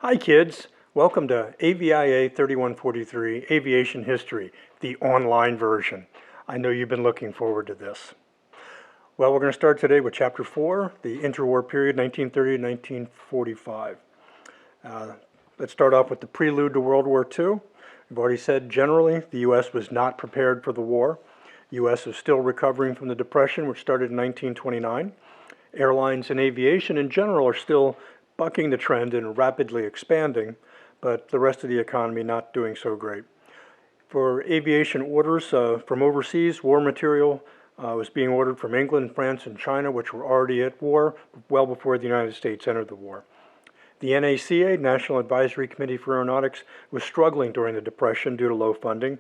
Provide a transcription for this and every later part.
Hi kids, welcome to AVIA 3143 Aviation History, the online version. I know you've been looking forward to this. Well, we're going to start today with Chapter 4, the interwar period 1930 to 1945. Let's start off with the prelude to World War II. We've already said generally the U.S. was not prepared for the war. The U.S. is still recovering from the Depression, which started in 1929. Airlines and aviation in general are still bucking the trend and rapidly expanding, but the rest of the economy not doing so great. For aviation orders from overseas, war material was being ordered from England, France, and China, which were already at war well before the United States entered the war. The NACA, National Advisory Committee for Aeronautics, was struggling during the Depression due to low funding.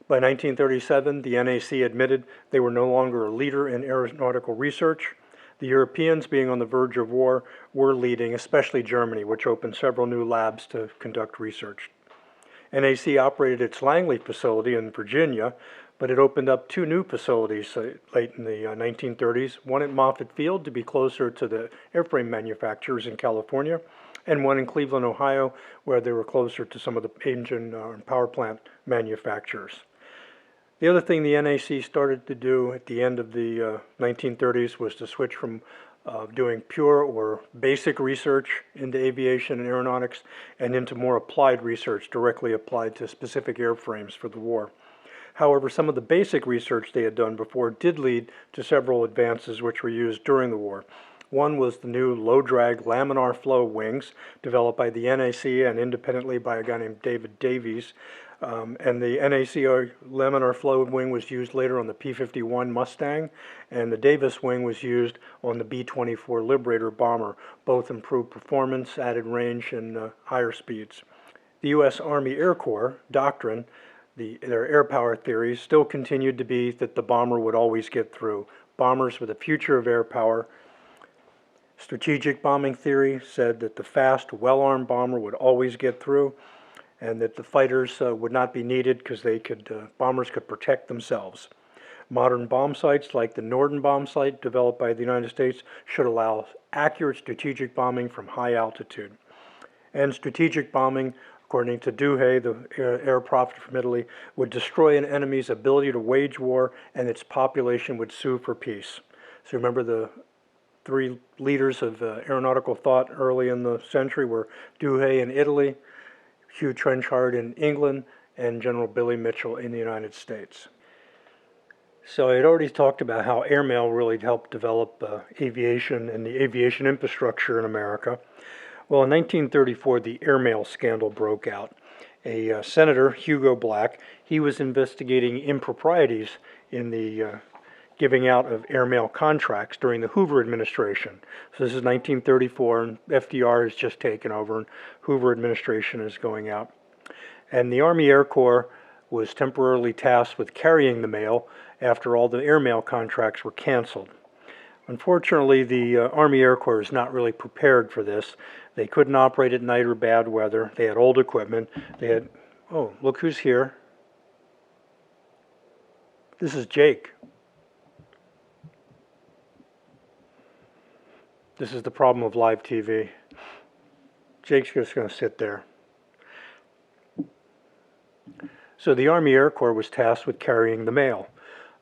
By 1937, the NAC admitted they were no longer a leader in aeronautical research. The Europeans, being on the verge of war, were leading, especially Germany, which opened several new labs to conduct research. NAC operated its Langley facility in Virginia, but it opened up two new facilities late in the 1930s, one at Moffett Field to be closer to the airframe manufacturers in California, and one in Cleveland, Ohio, where they were closer to some of the engine and power plant manufacturers. The other thing the NAC started to do at the end of the 1930s was to switch from doing pure or basic research into aviation and aeronautics and into more applied research directly applied to specific airframes for the war. However, some of the basic research they had done before did lead to several advances which were used during the war. One was the new low-drag laminar flow wings developed by the NAC and independently by a guy named David Davies. And the NAC laminar flow wing was used later on the P-51 Mustang, and the Davis wing was used on the B-24 Liberator bomber. Both improved performance, added range, and higher speeds. The U.S. Army Air Corps doctrine, their air power theories, still continued to be that the bomber would always get through. Bombers with a future of air power. Strategic bombing theory said that the fast, well-armed bomber would always get through, and that the fighters would not be needed because bombers could protect themselves. Modern bomb sites like the Norden bomb site developed by the United States should allow accurate strategic bombing from high altitude. And strategic bombing, according to Duhay, the air prophet from Italy, would destroy an enemy's ability to wage war and its population would sue for peace. So remember the three leaders of aeronautical thought early in the century were Duhay in Italy, Hugh Trenchard in England, and General Billy Mitchell in the United States. So I had already talked about how airmail really helped develop aviation and the aviation infrastructure in America. Well, in 1934, the airmail scandal broke out. A senator, Hugo Black, he was investigating improprieties in the giving out of airmail contracts during the Hoover administration. So this is 1934, and FDR has just taken over, and Hoover administration is going out. And the Army Air Corps was temporarily tasked with carrying the mail after all the airmail contracts were canceled. Unfortunately, the Army Air Corps is not really prepared for this. They couldn't operate at night or bad weather. They had old equipment. They had, oh, look who's here. This is Jake. This is the problem of live TV. Jake's just going to sit there. So the Army Air Corps was tasked with carrying the mail.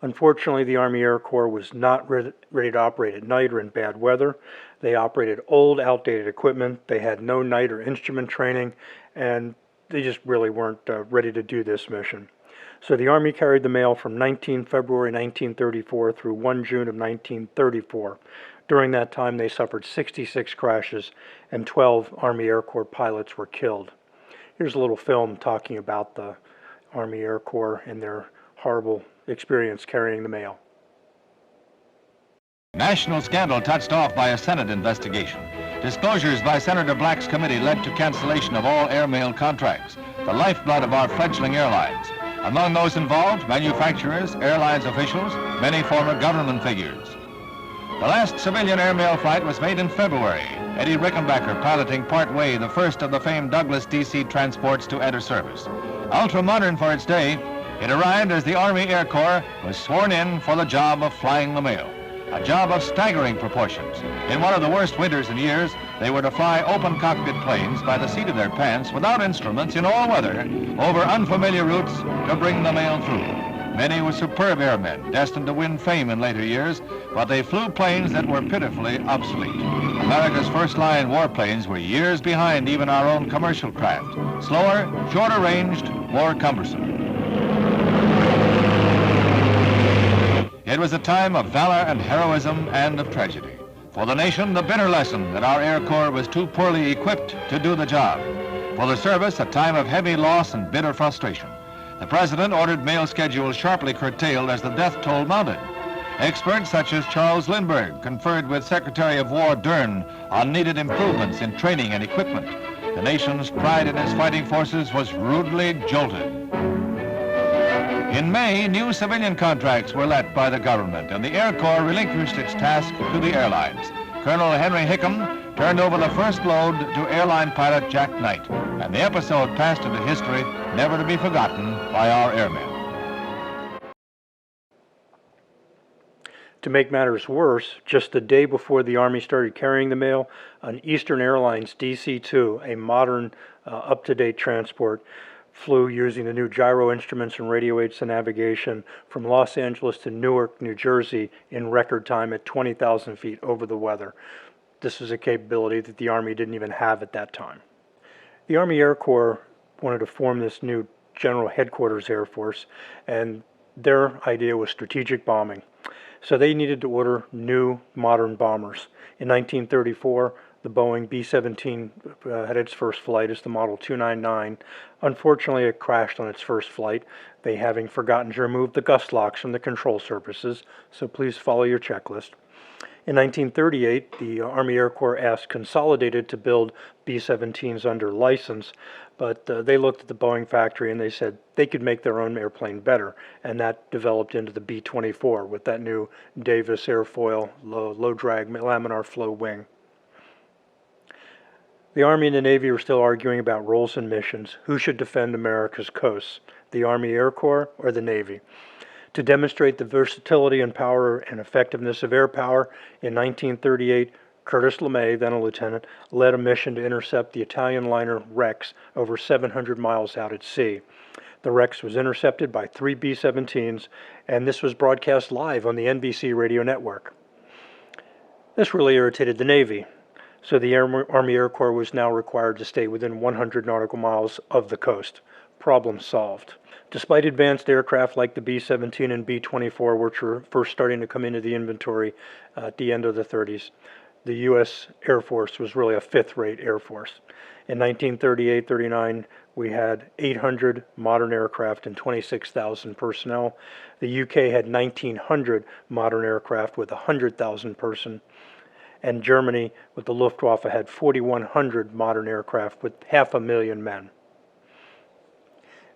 Unfortunately, the Army Air Corps was not ready to operate at night or in bad weather. They operated old, outdated equipment. They had no night or instrument training, and they just really weren't ready to do this mission. So the Army carried the mail from 19 February 1934 through 1 June of 1934. During that time, they suffered 66 crashes, and 12 Army Air Corps pilots were killed. Here's a little film talking about the Army Air Corps and their horrible experience carrying the mail. National scandal touched off by a Senate investigation. Disclosures by Senator Black's committee led to cancellation of all airmail contracts, the lifeblood of our fledgling airlines. Among those involved, manufacturers, airlines officials, many former government figures. The last civilian airmail flight was made in February, Eddie Rickenbacker piloting part way the first of the famed Douglas DC transports to enter service. Ultra-modern for its day, it arrived as the Army Air Corps was sworn in for the job of flying the mail. a job of staggering proportions. In one of the worst winters in years, they were to fly open cockpit planes by the seat of their pants without instruments in all weather over unfamiliar routes to bring the mail through. Many were superb airmen, destined to win fame in later years, but they flew planes that were pitifully obsolete. America's first-line warplanes were years behind even our own commercial craft. Slower, shorter ranged, more cumbersome. It was a time of valor and heroism and of tragedy. For the nation, the bitter lesson that our Air Corps was too poorly equipped to do the job. For the service, a time of heavy loss and bitter frustration. The President ordered mail schedules sharply curtailed as the death toll mounted. Experts such as Charles Lindbergh conferred with Secretary of War Dern on needed improvements in training and equipment. The nation's pride in its fighting forces was rudely jolted. In May, new civilian contracts were let by the government, and the Air Corps relinquished its task to the airlines. Colonel Henry Hickam turned over the first load to airline pilot Jack Knight, and the episode passed into history, never to be forgotten by our airmen. To make matters worse, just the day before the Army started carrying the mail, an Eastern Airlines DC-2, a modern, up-to-date transport, flew using the new gyro instruments and radio aids to navigation from Los Angeles to Newark, New Jersey in record time at 20,000 feet over the weather. This was a capability that the Army didn't even have at that time. The Army Air Corps wanted to form this new General Headquarters Air Force, and their idea was strategic bombing. So they needed to order new modern bombers. In 1934, the Boeing B-17 had its first flight as the Model 299. Unfortunately, it crashed on its first flight, they having forgotten to remove the gust locks from the control surfaces, so please follow your checklist. In 1938, the Army Air Corps asked Consolidated to build B-17s under license, but they looked at the Boeing factory and they said they could make their own airplane better, and that developed into the B-24 with that new Davis airfoil low-drag laminar flow wing. The Army and the Navy were still arguing about roles and missions. Who should defend America's coasts, the Army Air Corps or the Navy? To demonstrate the versatility and power and effectiveness of air power, in 1938, Curtis LeMay, then a lieutenant, led a mission to intercept the Italian liner Rex over 700 miles out at sea. The Rex was intercepted by 3 B-17s, and this was broadcast live on the NBC radio network. This really irritated the Navy, so the Army Air Corps was now required to stay within 100 nautical miles of the coast. Problem solved. Despite advanced aircraft like the B-17 and B-24, which were first starting to come into the inventory at the end of the 30s, the U.S. Air Force was really a fifth-rate Air Force. In 1938-39, we had 800 modern aircraft and 26,000 personnel. The UK had 1,900 modern aircraft with 100,000 person. And Germany, with the Luftwaffe, had 4,100 modern aircraft with 500,000 men.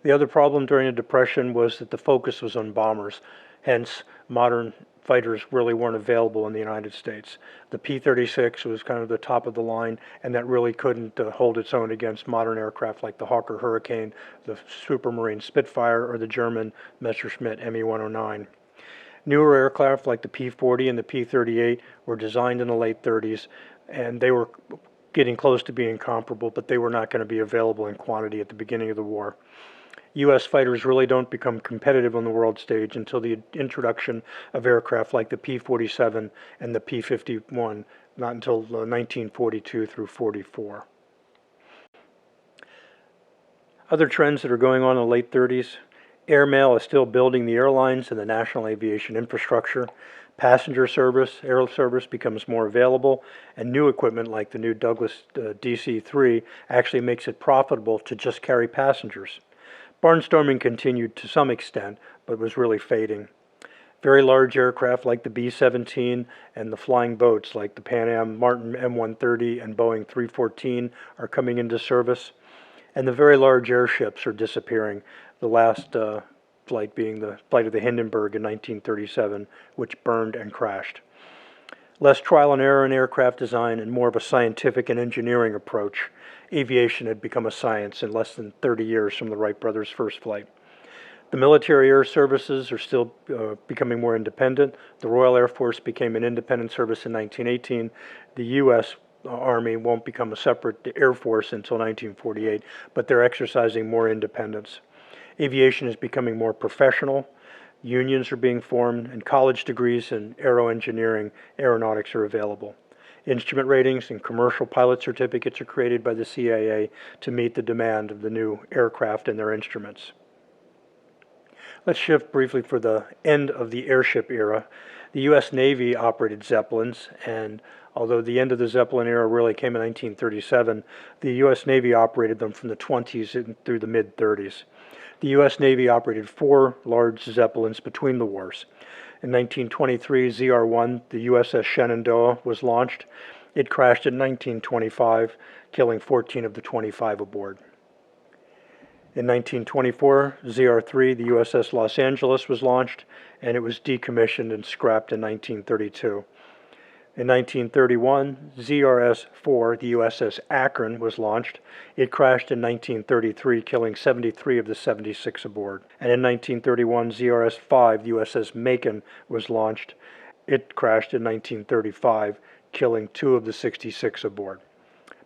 The other problem during the Depression was that the focus was on bombers, hence modern fighters really weren't available in the United States. The P-36 was kind of the top of the line, and that really couldn't hold its own against modern aircraft like the Hawker Hurricane, the Supermarine Spitfire, or the German Messerschmitt Me-109. Newer aircraft like the P-40 and the P-38 were designed in the late 30s, and they were getting close to being comparable, but they were not going to be available in quantity at the beginning of the war. U.S. fighters really don't become competitive on the world stage until the introduction of aircraft like the P-47 and the P-51, not until 1942 through 44. Other trends that are going on in the late 30s, airmail is still building the airlines and the national aviation infrastructure. Passenger service, air service becomes more available, and new equipment like the new Douglas DC-3 actually makes it profitable to just carry passengers. Barnstorming continued to some extent, but was really fading. Very large aircraft like the B-17 and the flying boats like the Pan Am Martin M130 and Boeing 314 are coming into service, and the very large airships are disappearing, the last flight being the flight of the Hindenburg in 1937, which burned and crashed. Less trial and error in aircraft design and more of a scientific and engineering approach. Aviation had become a science in less than 30 years from the Wright brothers' first flight. The military air services are still becoming more independent. The Royal Air Force became an independent service in 1918. The U.S. Army won't become a separate Air Force until 1948, but they're exercising more independence. Aviation is becoming more professional. Unions are being formed, and college degrees in aeroengineering, aeronautics are available. Instrument ratings and commercial pilot certificates are created by the CIA to meet the demand of the new aircraft and their instruments. Let's shift briefly for the end of the airship era. The U.S. Navy operated Zeppelins, and although the end of the Zeppelin era really came in 1937, the U.S. Navy operated them from the 20s through the mid-30s. The U.S. Navy operated 4 large Zeppelins between the wars. In 1923, ZR-1, the USS Shenandoah, was launched. It crashed in 1925, killing 14 of the 25 aboard. In 1924, ZR-3, the USS Los Angeles, was launched, and it was decommissioned and scrapped in 1932. In 1931, ZRS-4, the USS Akron, was launched. It crashed in 1933, killing 73 of the 76 aboard. And in 1931, ZRS-5, the USS Macon, was launched. It crashed in 1935, killing 2 of the 66 aboard.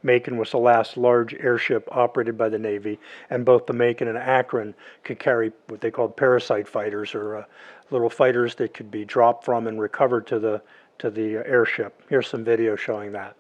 Macon was the last large airship operated by the Navy, and both the Macon and Akron could carry what they called parasite fighters, or little fighters that could be dropped from and recovered to the airship. Here's some video showing that.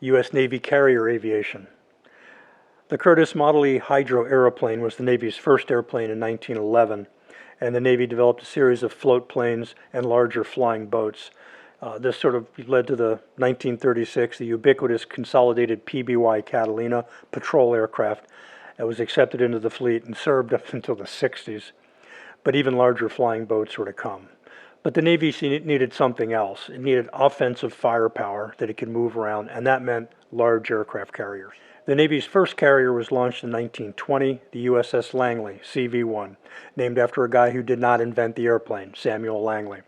U.S. Navy carrier aviation. The Curtiss Model E Hydro aeroplane was the Navy's first airplane in 1911, and the Navy developed a series of float planes and larger flying boats. This sort of led to the 1936, the ubiquitous consolidated PBY Catalina patrol aircraft that was accepted into the fleet and served up until the 60s. But even larger flying boats were to come. But the Navy needed something else. It needed offensive firepower that it could move around, and that meant large aircraft carriers. The Navy's first carrier was launched in 1920, the USS Langley, CV-1, named after a guy who did not invent the airplane, Samuel Langley.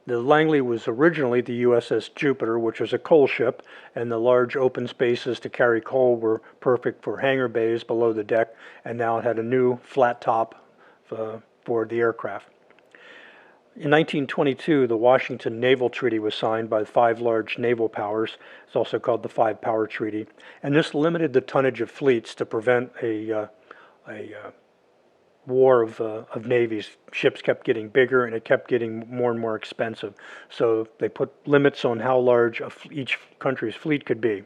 The Langley was originally the USS Jupiter, which was a coal ship, and the large open spaces to carry coal were perfect for hangar bays below the deck, and now it had a new flat top for the aircraft. In 1922, the Washington Naval Treaty was signed by 5 large naval powers. It's also called the Five Power Treaty, and this limited the tonnage of fleets to prevent a war of navies. Ships kept getting bigger, and it kept getting more and more expensive. So they put limits on how large each country's fleet could be.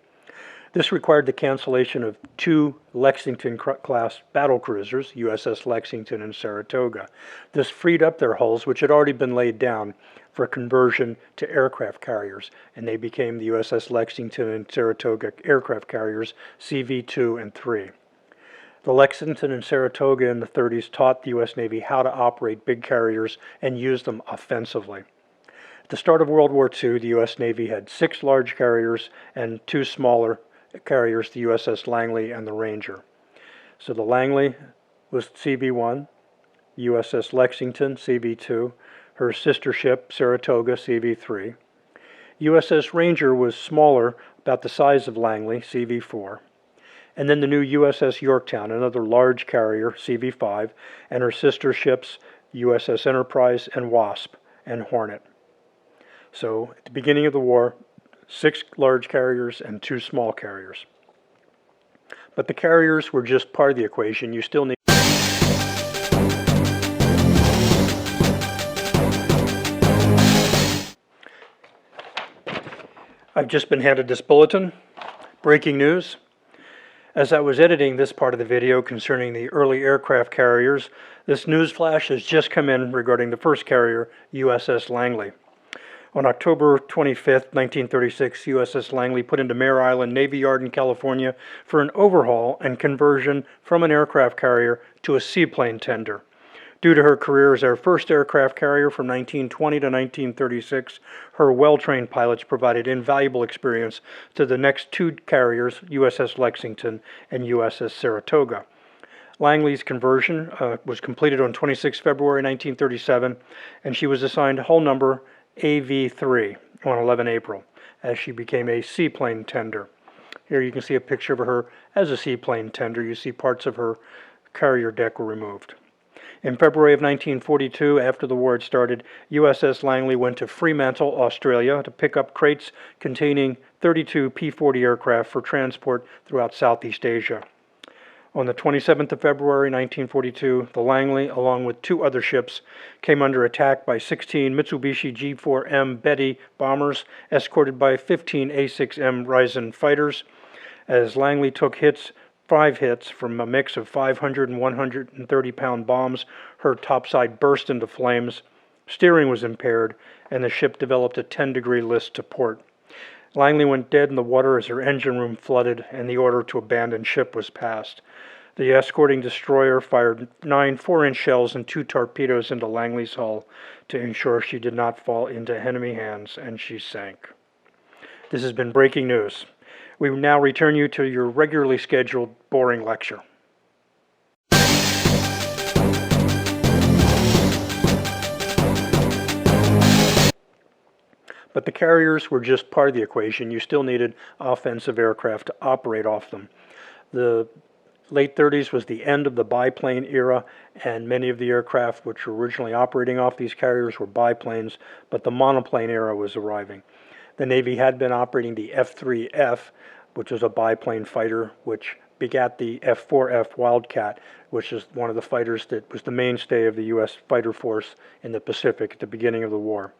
This required the cancellation of 2 Lexington-class battle cruisers, USS Lexington and Saratoga. This freed up their hulls, which had already been laid down, for conversion to aircraft carriers, and they became the USS Lexington and Saratoga aircraft carriers, CV-2 and 3. The Lexington and Saratoga in the 30s taught the U.S. Navy how to operate big carriers and use them offensively. At the start of World War II, the U.S. Navy had 6 large carriers and 2 smaller carriers, the USS Langley and the Ranger. So the Langley was CV-1, USS Lexington, CV-2, her sister ship, Saratoga, CV-3. USS Ranger was smaller, about the size of Langley, CV-4. And then the new USS Yorktown, another large carrier, CV-5, and her sister ships, USS Enterprise and Wasp and Hornet. So at the beginning of the war, 6 large carriers and 2 small carriers. But the carriers were just part of the equation. You still need I've just been handed this bulletin. Breaking news. As I was editing this part of the video concerning the early aircraft carriers, this news flash has just come in regarding the first carrier, USS Langley. On October 25, 1936, USS Langley put into Mare Island Navy Yard in California for an overhaul and conversion from an aircraft carrier to a seaplane tender. Due to her career as our first aircraft carrier from 1920 to 1936, her well-trained pilots provided invaluable experience to the next 2 carriers, USS Lexington and USS Saratoga. Langley's conversion was completed on 26 February 1937, and she was assigned hull number AV3 on 11 April, as she became a seaplane tender. Here you can see a picture of her as a seaplane tender. You see parts of her carrier deck were removed. In February of 1942, after the war had started, USS Langley went to Fremantle, Australia, to pick up crates containing 32 P-40 aircraft for transport throughout Southeast Asia. On the 27th of February 1942, the Langley, along with 2 other ships, came under attack by 16 Mitsubishi G4M Betty bombers, escorted by 15 A6M Ryzen fighters. As Langley took 5 hits from a mix of 500 and 130-pound bombs, her topside burst into flames, steering was impaired, and the ship developed a 10-degree list to port. Langley went dead in the water as her engine room flooded and the order to abandon ship was passed. The escorting destroyer fired 9 4-inch shells and 2 torpedoes into Langley's hull to ensure she did not fall into enemy hands, and she sank. This has been breaking news. We will now return you to your regularly scheduled boring lecture. But the carriers were just part of the equation. You still needed offensive aircraft to operate off them. The late 30s was the end of the biplane era, and many of the aircraft which were originally operating off these carriers were biplanes, but the monoplane era was arriving. The Navy had been operating the F-3F, which was a biplane fighter, which begat the F-4F Wildcat, which is one of the fighters that was the mainstay of the U.S. fighter force in the Pacific at the beginning of the war.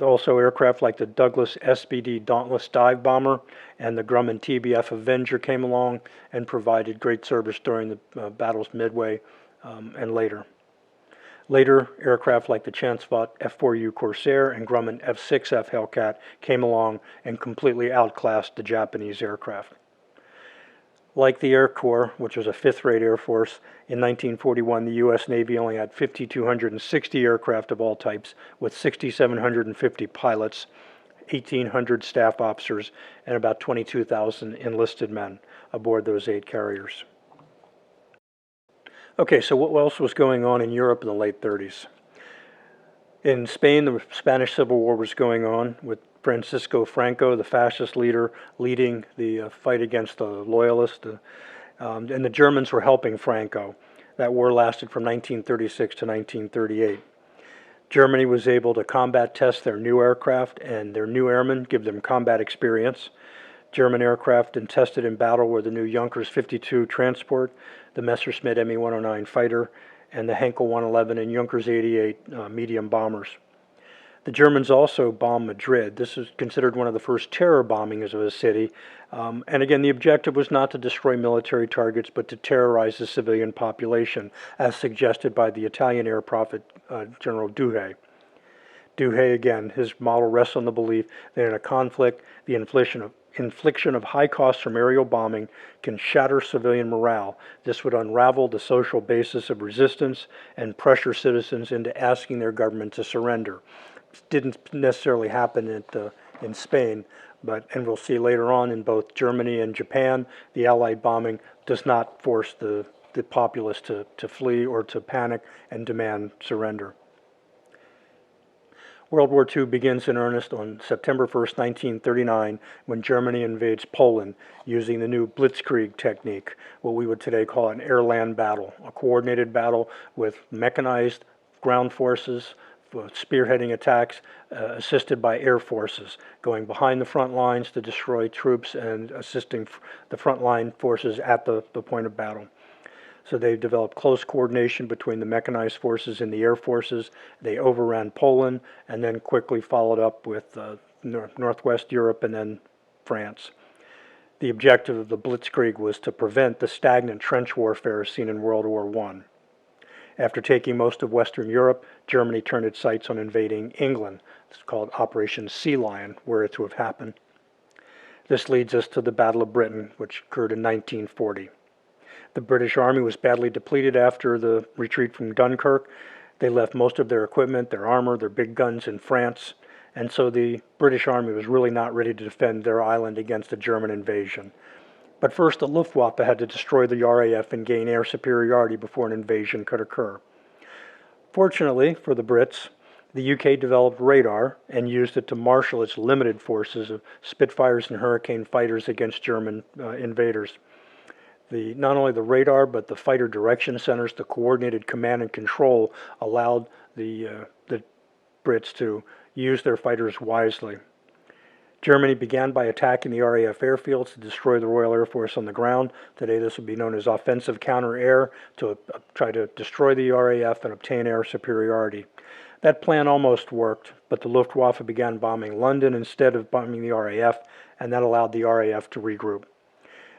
Also, aircraft like the Douglas SBD Dauntless dive bomber and the Grumman TBF Avenger came along and provided great service during the battles midway and later. Later, aircraft like the Chancevot F-4U Corsair and Grumman F-6F Hellcat came along and completely outclassed the Japanese aircraft. Like the Air Corps, which was a fifth-rate air force, in 1941 the U.S. Navy only had 5,260 aircraft of all types, with 6,750 pilots, 1,800 staff officers, and about 22,000 enlisted men aboard those 8 carriers. Okay, so what else was going on in Europe in the late 30s? In Spain, the Spanish Civil War was going on, with Francisco Franco, the fascist leader, leading the fight against the loyalists, and the Germans were helping Franco. That war lasted from 1936 to 1938. Germany was able to combat test their new aircraft, and their new airmen give them combat experience. German aircraft and tested in battle were the new Junkers 52 transport, the Messerschmitt Me-109 fighter, and the Henkel 111 and Junkers 88 medium bombers. The Germans also bombed Madrid. This is considered one of the first terror bombings of a city. And again, the objective was not to destroy military targets, but to terrorize the civilian population, as suggested by the Italian air prophet, General Duhay. Duhay, again, his model rests on the belief that in a conflict, the infliction of high costs from aerial bombing can shatter civilian morale. This would unravel the social basis of resistance and pressure citizens into asking their government to surrender. This didn't necessarily happen in Spain, and we'll see later on in both Germany and Japan, the Allied bombing does not force the populace to flee or to panic and demand surrender. World War II begins in earnest on September 1st, 1939, when Germany invades Poland using the new blitzkrieg technique, what we would today call an air-land battle, a coordinated battle with mechanized ground forces, spearheading attacks, assisted by air forces, going behind the front lines to destroy troops and assisting the frontline forces at the point of battle. So they developed close coordination between the mechanized forces and the air forces. They overran Poland and then quickly followed up with Northwest Europe and then France. The objective of the Blitzkrieg was to prevent the stagnant trench warfare seen in World War I. After taking most of Western Europe, Germany turned its sights on invading England. It's called Operation Sea Lion, where it to have happened. This leads us to the Battle of Britain, which occurred in 1940. The British Army was badly depleted after the retreat from Dunkirk. They left most of their equipment, their armor, their big guns in France, and so the British Army was really not ready to defend their island against a German invasion. But first, the Luftwaffe had to destroy the RAF and gain air superiority before an invasion could occur. Fortunately for the Brits, the UK developed radar and used it to marshal its limited forces of Spitfires and Hurricane fighters against German invaders. Not only the radar, but the fighter direction centers, the coordinated command and control allowed the Brits to use their fighters wisely. Germany began by attacking the RAF airfields to destroy the Royal Air Force on the ground. Today this would be known as offensive counter-air, to try to destroy the RAF and obtain air superiority. That plan almost worked, but the Luftwaffe began bombing London instead of bombing the RAF, and that allowed the RAF to regroup.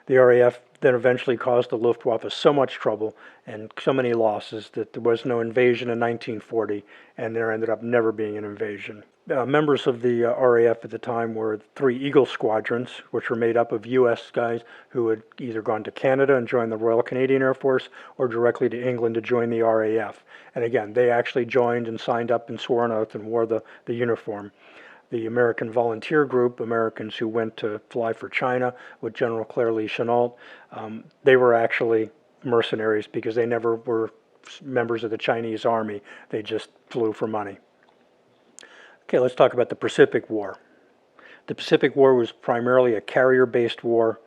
The RAF then eventually caused the Luftwaffe so much trouble and so many losses that there was no invasion in 1940, and there ended up never being an invasion. Members of the RAF at the time were 3 Eagle squadrons, which were made up of U.S. guys who had either gone to Canada and joined the Royal Canadian Air Force or directly to England to join the RAF. And again, they actually joined and signed up and swore an oath and wore the uniform. The American Volunteer Group, Americans who went to fly for China with General Claire Lee Chennault, they were actually mercenaries because they never were members of the Chinese Army. They just flew for money. Okay, let's talk about the Pacific War. The Pacific War was primarily a carrier-based war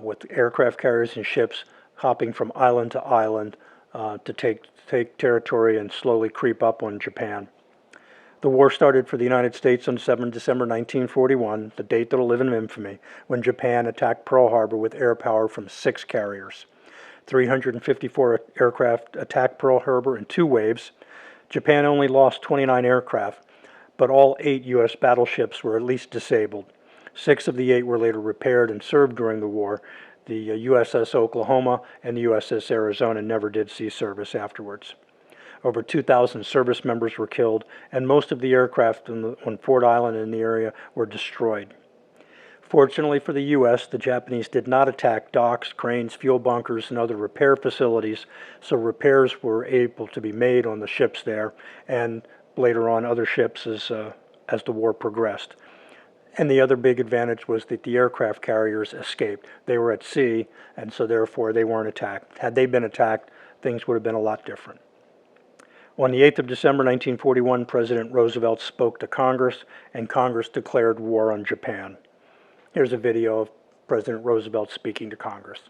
with aircraft carriers and ships hopping from island to island to take territory and slowly creep up on Japan. The war started for the United States on December 1941, the date that will live in infamy, when Japan attacked Pearl Harbor with air power from 6 carriers. 354 aircraft attacked Pearl Harbor in 2 waves. Japan only lost 29 aircraft, but all 8 U.S. battleships were at least disabled. 6 of the 8 were later repaired and served during the war. The USS Oklahoma and the USS Arizona never did see service afterwards. Over 2,000 service members were killed, and most of the aircraft on Ford Island and in the area were destroyed. Fortunately for the U.S., the Japanese did not attack docks, cranes, fuel bunkers, and other repair facilities, so repairs were able to be made on the ships there, and later on other ships as the war progressed. And the other big advantage was that the aircraft carriers escaped. They were at sea, and so therefore they weren't attacked. Had they been attacked, things would have been a lot different. On the 8th of December 1941, President Roosevelt spoke to Congress, and Congress declared war on Japan. Here's a video of President Roosevelt speaking to Congress.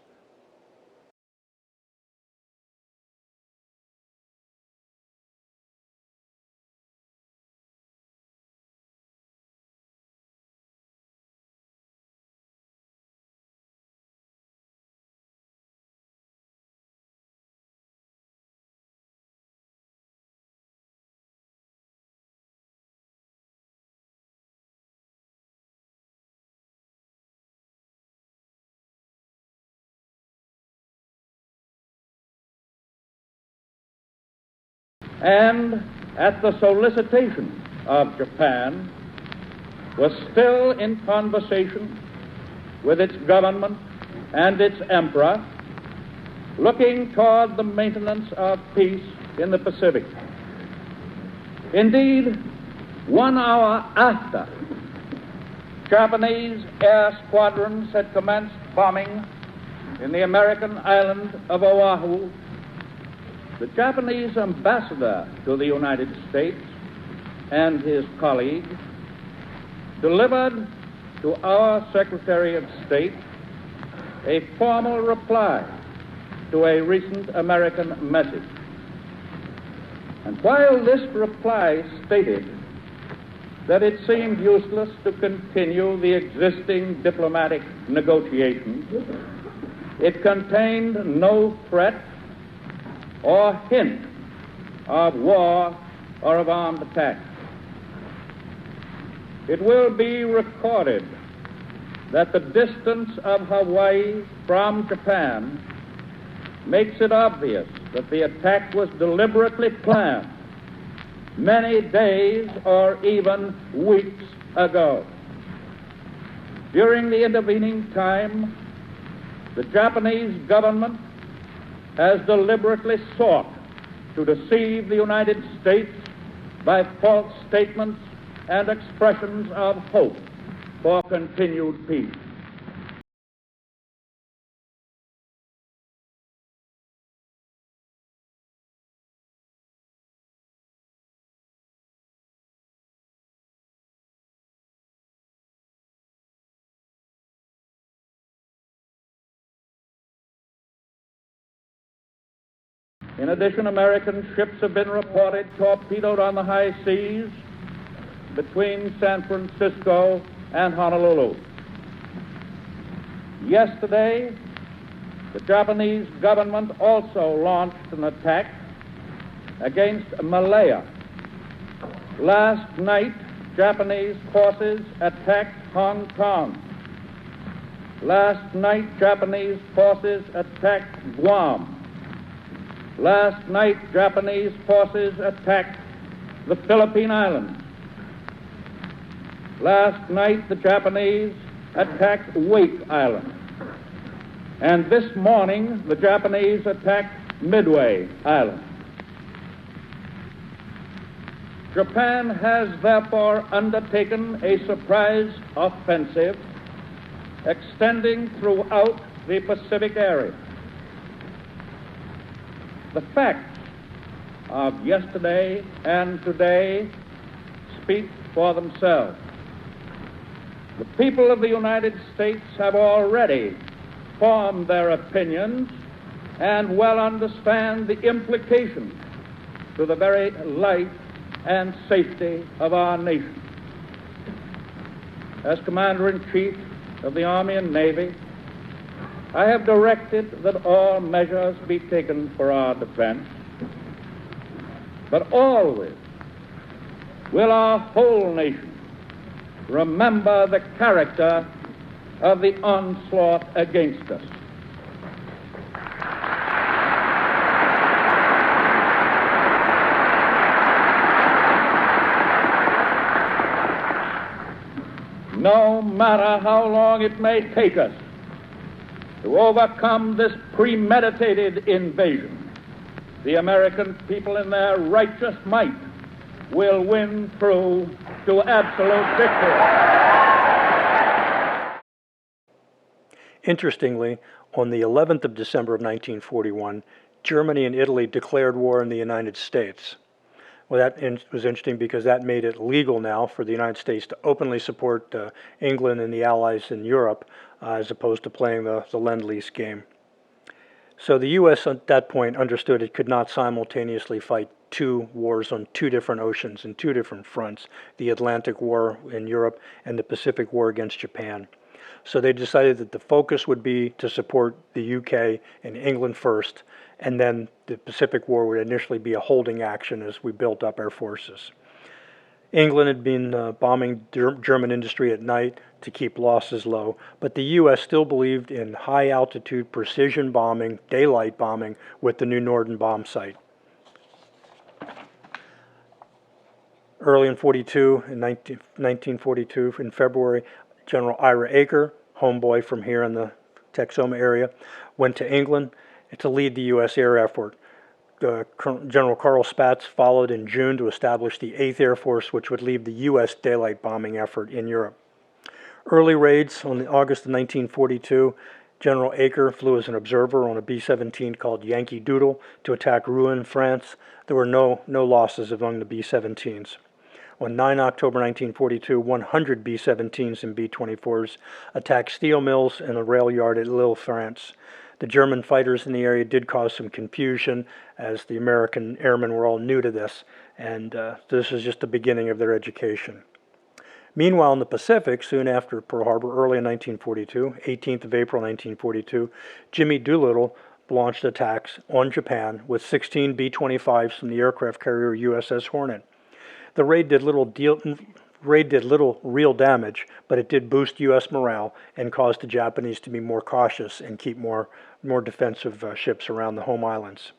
And at the solicitation of Japan, was still in conversation with its government and its emperor, looking toward the maintenance of peace in the Pacific. Indeed, 1 hour after Japanese air squadrons had commenced bombing in the American island of Oahu, the Japanese ambassador to the United States and his colleague delivered to our Secretary of State a formal reply to a recent American message. And while this reply stated that it seemed useless to continue the existing diplomatic negotiations, it contained no threat or hint of war or of armed attack. It will be recorded that the distance of Hawaii from Japan makes it obvious that the attack was deliberately planned many days or even weeks ago. During the intervening time, the Japanese government has deliberately sought to deceive the United States by false statements and expressions of hope for continued peace. In addition, American ships have been reported torpedoed on the high seas between San Francisco and Honolulu. Yesterday, the Japanese government also launched an attack against Malaya. Last night, Japanese forces attacked Hong Kong. Last night, Japanese forces attacked Guam. Last night, Japanese forces attacked the Philippine Islands. Last night, the Japanese attacked Wake Island. And this morning, the Japanese attacked Midway Island. Japan has therefore undertaken a surprise offensive extending throughout the Pacific area. The facts of yesterday and today speak for themselves. The people of the United States have already formed their opinions and well understand the implications to the very life and safety of our nation. As Commander-in-Chief of the Army and Navy, I have directed that all measures be taken for our defense, but always will our whole nation remember the character of the onslaught against us. No matter how long it may take us to overcome this premeditated invasion, the American people in their righteous might will win through to absolute victory. Interestingly, on the 11th of December of 1941, Germany and Italy declared war on the United States. Well, that was interesting because that made it legal now for the United States to openly support England and the Allies in Europe as opposed to playing the Lend-Lease game. So the U.S. at that point understood it could not simultaneously fight two wars on two different oceans and two different fronts, the Atlantic War in Europe and the Pacific War against Japan. So they decided that the focus would be to support the UK and England first, and then the Pacific War would initially be a holding action as we built up our forces. England had been bombing German industry at night to keep losses low, but the U.S. still believed in high-altitude precision bombing, daylight bombing, with the new Norden bomb sight. Early in 1942, in February, General Ira Aker, homeboy from here in the Texoma area, went to England to lead the U.S. air effort. General Carl Spaatz followed in June to establish the 8th Air Force, which would lead the U.S. daylight bombing effort in Europe. Early raids on August of 1942, General Aker flew as an observer on a B-17 called Yankee Doodle to attack Rouen, France. There were no losses among the B-17s. On 9 October 1942, 100 B-17s and B-24s attacked steel mills and a rail yard at Lille, France. The German fighters in the area did cause some confusion, as the American airmen were all new to this, and this was just the beginning of their education. Meanwhile, in the Pacific, soon after Pearl Harbor, early in 1942, 18th of April 1942, Jimmy Doolittle launched attacks on Japan with 16 B-25s from the aircraft carrier USS Hornet. The raid did little real damage, but it did boost U.S. morale and caused the Japanese to be more cautious and keep more defensive ships around the home islands.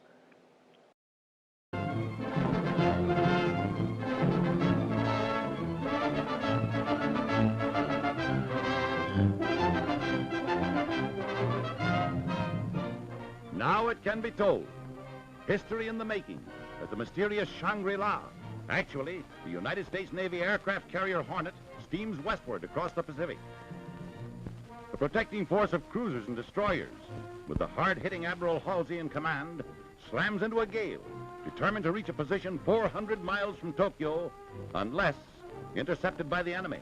Now it can be told. History in the making at the mysterious Shangri-La. Actually, the United States Navy aircraft carrier Hornet steams westward across the Pacific. A protecting force of cruisers and destroyers, with the hard-hitting Admiral Halsey in command, slams into a gale, determined to reach a position 400 miles from Tokyo, unless intercepted by the enemy.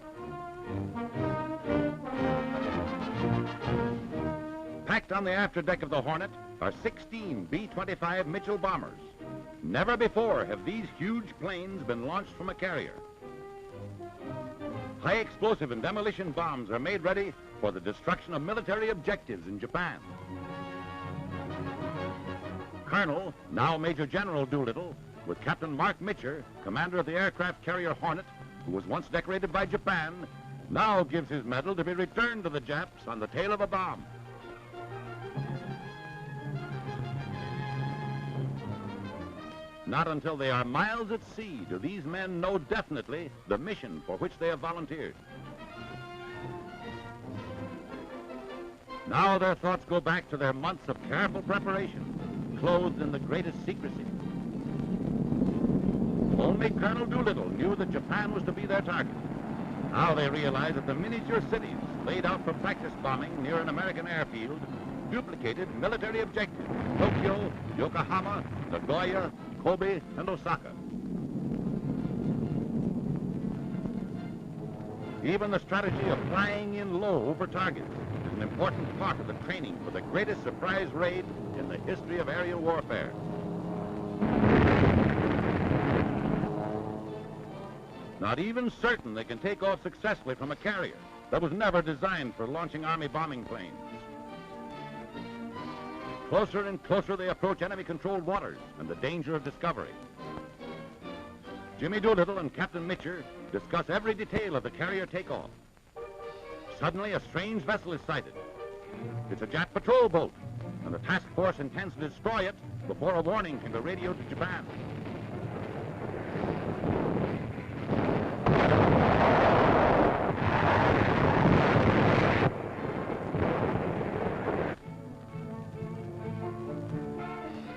Packed on the afterdeck of the Hornet are 16 B-25 Mitchell bombers. Never before have these huge planes been launched from a carrier. High explosive and demolition bombs are made ready for the destruction of military objectives in Japan. Colonel, now Major General Doolittle, with Captain Mark Mitcher, commander of the aircraft carrier Hornet, who was once decorated by Japan, now gives his medal to be returned to the Japs on the tail of a bomb. Not until they are miles at sea do these men know definitely the mission for which they have volunteered. Now their thoughts go back to their months of careful preparation, clothed in the greatest secrecy. Only Colonel Doolittle knew that Japan was to be their target. Now they realize that the miniature cities laid out for practice bombing near an American airfield duplicated military objectives: Tokyo, Yokohama, Nagoya, Kobe, and Osaka. Even the strategy of flying in low over targets is an important part of the training for the greatest surprise raid in the history of aerial warfare. Not even certain they can take off successfully from a carrier that was never designed for launching Army bombing planes. Closer and closer they approach enemy-controlled waters and the danger of discovery. Jimmy Doolittle and Captain Mitcher discuss every detail of the carrier takeoff. Suddenly, a strange vessel is sighted. It's a Jap patrol boat, and the task force intends to destroy it before a warning can be radioed to Japan.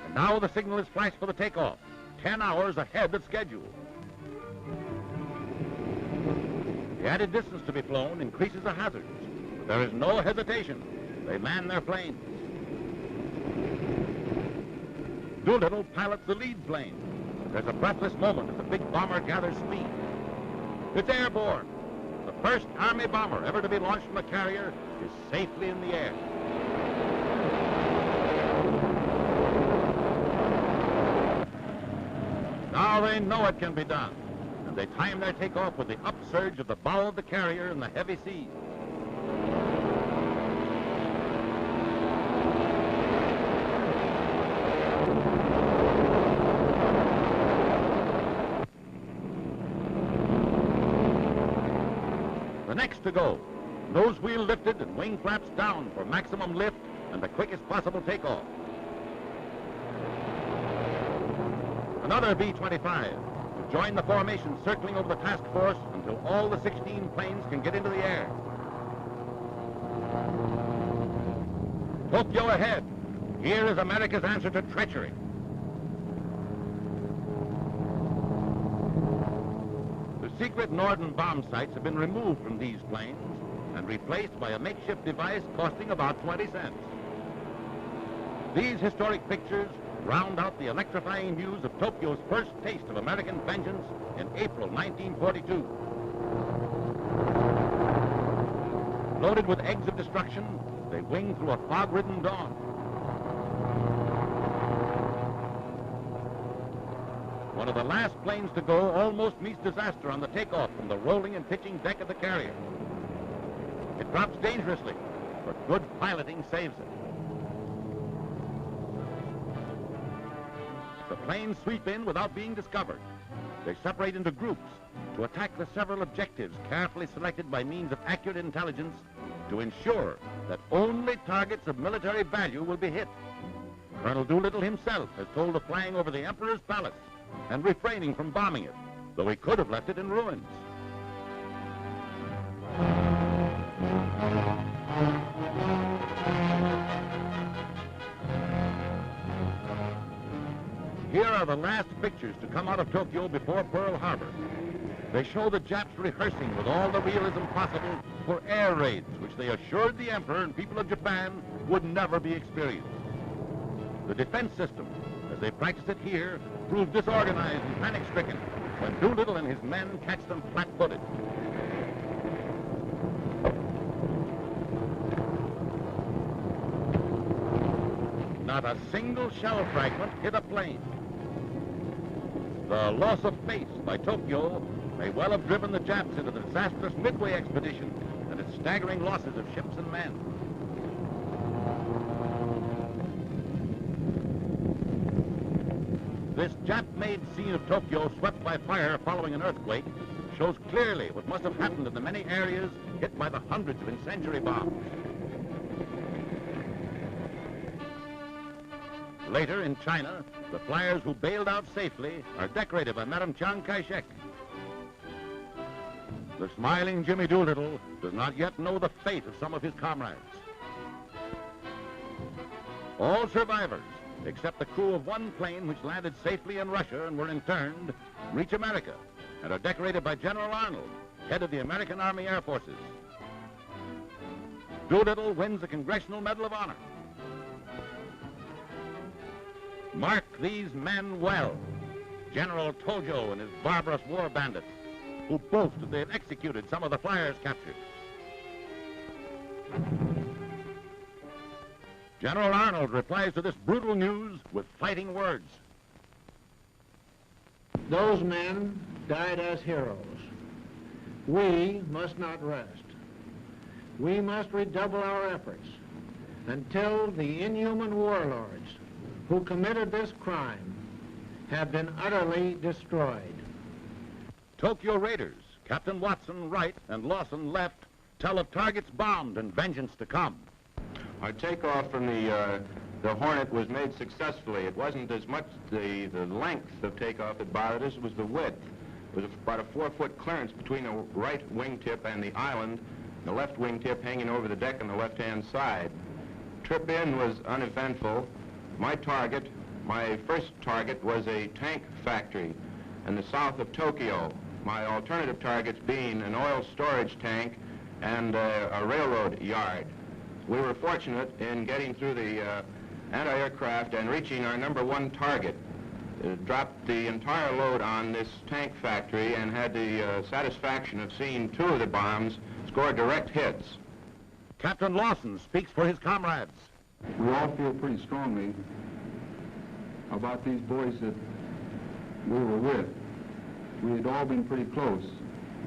And now the signal is flashed for the takeoff, 10 hours ahead of schedule. The added distance to be flown increases the hazards. But there is no hesitation. They man their planes. Doolittle pilots the lead plane. There's a breathless moment as the big bomber gathers speed. It's airborne. The first Army bomber ever to be launched from a carrier is safely in the air. Now they know it can be done, and they time their takeoff with the upsurge of the bow of the carrier in the heavy seas. The next to go, nose wheel lifted and wing flaps down for maximum lift and the quickest possible takeoff. Another B-25 to join the formation circling over the task force until all the 16 planes can get into the air. Tokyo ahead. Here is America's answer to treachery. The secret Norden bomb sights have been removed from these planes and replaced by a makeshift device costing about 20 cents. These historic pictures round out the electrifying news of Tokyo's first taste of American vengeance in April 1942. Loaded with eggs of destruction, they wing through a fog-ridden dawn. One of the last planes to go almost meets disaster on the takeoff from the rolling and pitching deck of the carrier. It drops dangerously, but good piloting saves it. The planes sweep in without being discovered. They separate into groups to attack the several objectives carefully selected by means of accurate intelligence to ensure that only targets of military value will be hit. Colonel Doolittle himself has told of flying over the Emperor's palace and refraining from bombing it, though he could have left it in ruins. Here are the last pictures to come out of Tokyo before Pearl Harbor. They show the Japs rehearsing with all the realism possible for air raids, which they assured the Emperor and people of Japan would never be experienced. The defense system, as they practice it here, proved disorganized and panic-stricken when Doolittle and his men catch them flat-footed. Not a single shell fragment hit a plane. The loss of face by Tokyo may well have driven the Japs into the disastrous Midway expedition and its staggering losses of ships and men. This Jap-made scene of Tokyo swept by fire following an earthquake shows clearly what must have happened in the many areas hit by the hundreds of incendiary bombs. Later, in China, the flyers who bailed out safely are decorated by Madame Chiang Kai-shek. The smiling Jimmy Doolittle does not yet know the fate of some of his comrades. All survivors, except the crew of one plane which landed safely in Russia and were interned, reach America and are decorated by General Arnold, head of the American Army Air Forces. Doolittle wins the Congressional Medal of Honor. Mark these men well. General Tojo and his barbarous war bandits, who boast that they have executed some of the flyers captured. General Arnold replies to this brutal news with fighting words. Those men died as heroes. We must not rest. We must redouble our efforts until the inhuman warlords who committed this crime have been utterly destroyed. Tokyo raiders, Captain Watson right and Lawson left, tell of targets bombed and vengeance to come. Our takeoff from the Hornet was made successfully. It wasn't as much the length of takeoff that bothered us, it was the width. It was about a 4-foot clearance between the right wingtip and the island, the left wingtip hanging over the deck on the left-hand side. Trip in was uneventful. My first target was a tank factory in the south of Tokyo. My alternative targets being an oil storage tank and a railroad yard. We were fortunate in getting through the anti-aircraft and reaching our #1 target. Dropped the entire load on this tank factory and had the satisfaction of seeing 2 of the bombs score direct hits. Captain Lawson speaks for his comrades. We all feel pretty strongly about these boys that we were with. We had all been pretty close.